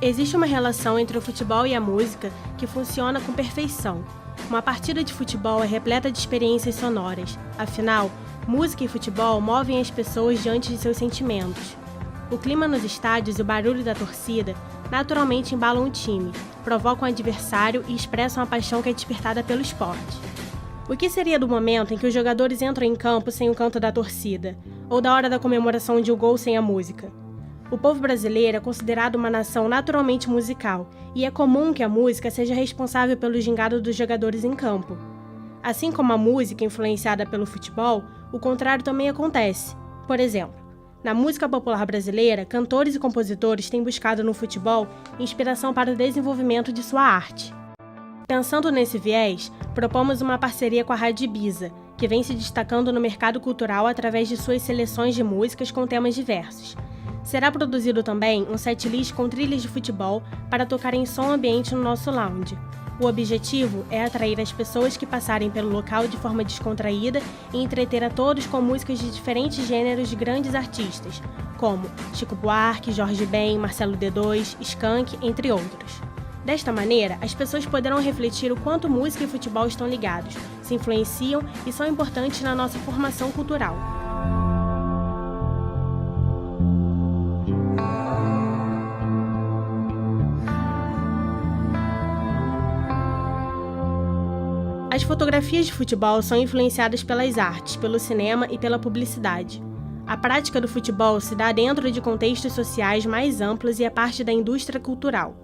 Existe uma relação entre o futebol e a música que funciona com perfeição. Uma partida de futebol é repleta de experiências sonoras. Afinal, música e futebol movem as pessoas diante de seus sentimentos. O clima nos estádios e o barulho da torcida naturalmente embalam o time, provocam o adversário e expressam a paixão que é despertada pelo esporte. O que seria do momento em que os jogadores entram em campo sem o canto da torcida, ou da hora da comemoração de um gol sem a música? O povo brasileiro é considerado uma nação naturalmente musical, e é comum que a música seja responsável pelo gingado dos jogadores em campo. Assim como a música influenciada pelo futebol, o contrário também acontece. Por exemplo, na música popular brasileira, cantores e compositores têm buscado no futebol inspiração para o desenvolvimento de sua arte. Pensando nesse viés, propomos uma parceria com a Rádio Ibiza, que vem se destacando no mercado cultural através de suas seleções de músicas com temas diversos. Será produzido também um setlist com trilhas de futebol para tocar em som ambiente no nosso lounge. O objetivo é atrair as pessoas que passarem pelo local de forma descontraída e entreter a todos com músicas de diferentes gêneros de grandes artistas, como Chico Buarque, Jorge Ben, Marcelo D2, Skank, entre outros. Desta maneira, as pessoas poderão refletir o quanto música e futebol estão ligados, se influenciam e são importantes na nossa formação cultural. As fotografias de futebol são influenciadas pelas artes, pelo cinema e pela publicidade. A prática do futebol se dá dentro de contextos sociais mais amplos e é parte da indústria cultural.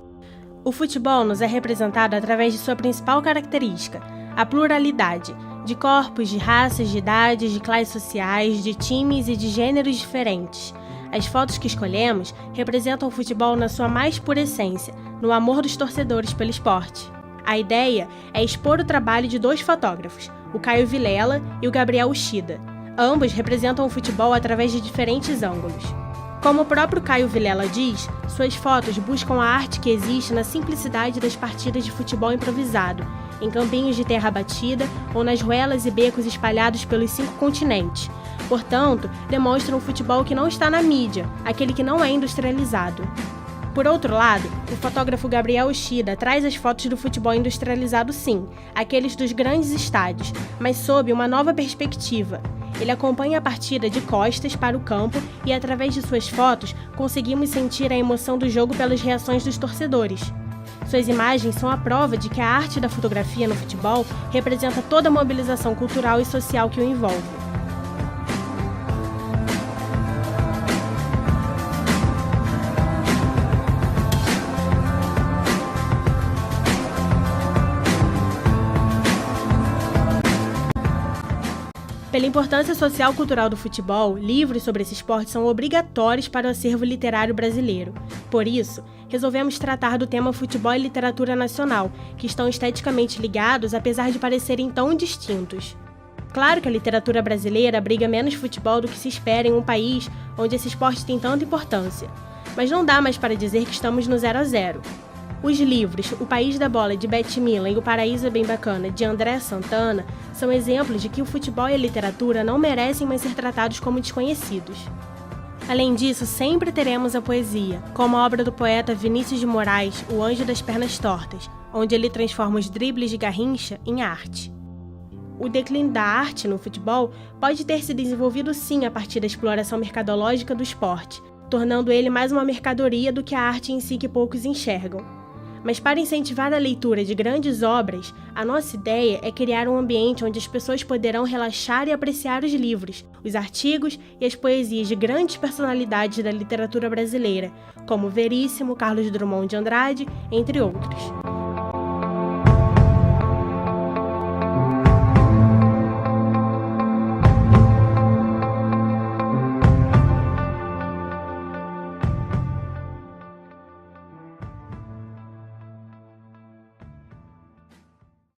O futebol nos é representado através de sua principal característica, a pluralidade, de corpos, de raças, de idades, de classes sociais, de times e de gêneros diferentes. As fotos que escolhemos representam o futebol na sua mais pura essência, no amor dos torcedores pelo esporte. A ideia é expor o trabalho de dois fotógrafos, o Caio Vilela e o Gabriel Uchida. Ambos representam o futebol através de diferentes ângulos. Como o próprio Caio Vilela diz, suas fotos buscam a arte que existe na simplicidade das partidas de futebol improvisado, em campinhos de terra batida ou nas ruelas e becos espalhados pelos 5 continentes. Portanto, demonstram um futebol que não está na mídia, aquele que não é industrializado. Por outro lado, o fotógrafo Gabriel Uchida traz as fotos do futebol industrializado sim, aqueles dos grandes estádios, mas sob uma nova perspectiva. Ele acompanha a partida de costas para o campo e, através de suas fotos, conseguimos sentir a emoção do jogo pelas reações dos torcedores. Suas imagens são a prova de que a arte da fotografia no futebol representa toda a mobilização cultural e social que o envolve. Pela importância social e cultural do futebol, livros sobre esse esporte são obrigatórios para o acervo literário brasileiro. Por isso, resolvemos tratar do tema futebol e literatura nacional, que estão esteticamente ligados apesar de parecerem tão distintos. Claro que a literatura brasileira abriga menos futebol do que se espera em um país onde esse esporte tem tanta importância. Mas não dá mais para dizer que estamos no 0 a 0. Os livros O País da Bola, de Beth Milan, e O Paraíso é Bem Bacana, de André Santana, são exemplos de que o futebol e a literatura não merecem mais ser tratados como desconhecidos. Além disso, sempre teremos a poesia, como a obra do poeta Vinícius de Moraes, O Anjo das Pernas Tortas, onde ele transforma os dribles de Garrincha em arte. O declínio da arte no futebol pode ter se desenvolvido sim a partir da exploração mercadológica do esporte, tornando ele mais uma mercadoria do que a arte em si que poucos enxergam. Mas para incentivar a leitura de grandes obras, a nossa ideia é criar um ambiente onde as pessoas poderão relaxar e apreciar os livros, os artigos e as poesias de grandes personalidades da literatura brasileira, como Veríssimo, Carlos Drummond de Andrade, entre outros.